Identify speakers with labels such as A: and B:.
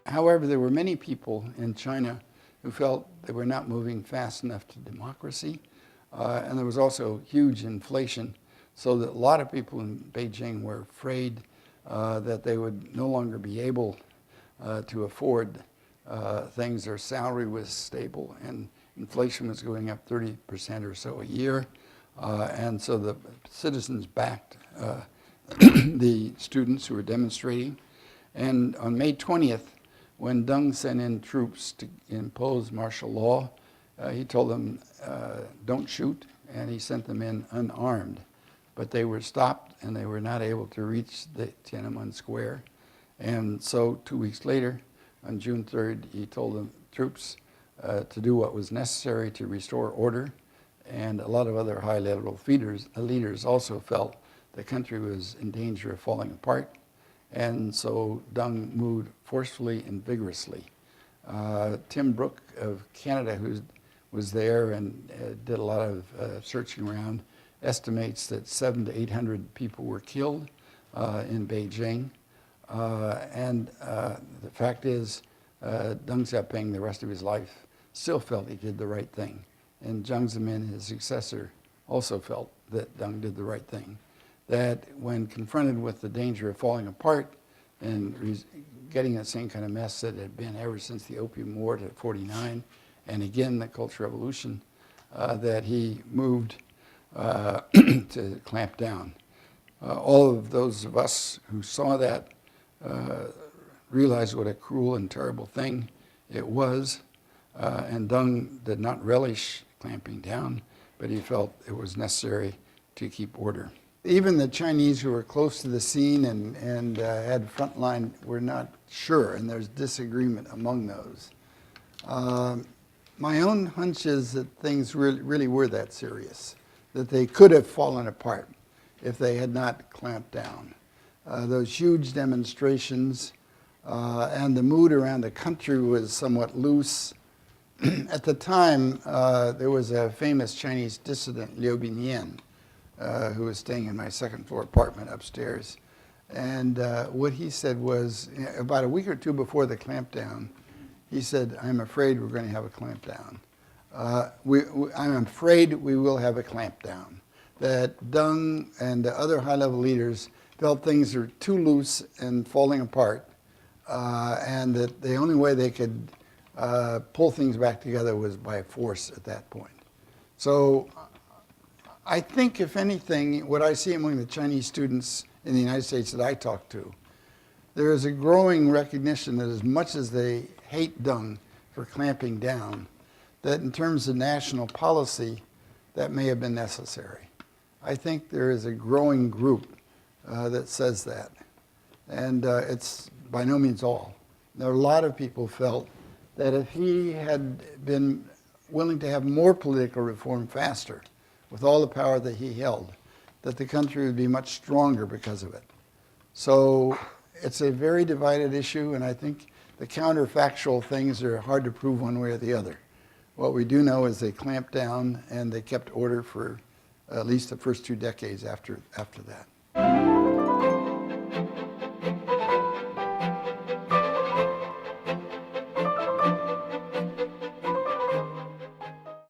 A: However, there were many people in China who felt they were not moving fast enough to democracy. And there was also huge inflation, so that a lot of people in Beijing were afraid that they would no longer be able to afford things. Their salary was stable, and inflation was going up 30% or so a year. And so the citizens backed the students who were demonstrating. And on May 20th, when Deng sent in troops to impose martial law, he told them, don't shoot, and he sent them in unarmed. But they were stopped, and they were not able to reach the Tiananmen Square. And so 2 weeks later, on June 3rd, he told the troops to do what was necessary to restore order. And a lot of other high-level leaders also felt the country was in danger of falling apart. And so Deng moved forcefully and vigorously. Tim Brooke of Canada, who was there and did a lot of searching around, estimates that 700 to 800 people were killed in Beijing. And the fact is, Deng Xiaoping, the rest of his life, still felt he did the right thing. And Jiang Zemin, his successor, also felt that Deng did the right thing. That when confronted with the danger of falling apart and getting the same kind of mess that had been ever since the Opium War to '49, and again the Cultural Revolution, that he moved to clamp down. All of those of us who saw that realized what a cruel and terrible thing it was, and Deng did not relish clamping down, but he felt it was necessary to keep order. Even the Chinese who were close to the scene and had frontline were not sure, and there's disagreement among those. My own hunch is that things really were that serious, that they could have fallen apart if they had not clamped down. Those huge demonstrations and the mood around the country was somewhat loose. At the time, there was a famous Chinese dissident, Liu Binyan, who was staying in my second-floor apartment upstairs. And what he said was, about a week or two before the clampdown, he said, I'm afraid we're going to have a clampdown. I'm afraid we will have a clampdown. That Deng and the other high-level leaders felt things were too loose and falling apart, and that the only way they could pull things back together was by force at that point. So I think, if anything, what I see among the Chinese students in the United States that I talk to, there is a growing recognition that as much as they hate Deng for clamping down, that in terms of national policy, that may have been necessary. I think there is a growing group that says that. And it's by no means all. There are a lot of people felt that if he had been willing to have more political reform faster, with all the power that he held, that the country would be much stronger because of it. So it's a very divided issue, and I think the counterfactual things are hard to prove one way or the other. What we do know is they clamped down and they kept order for at least the first 2 decades after that.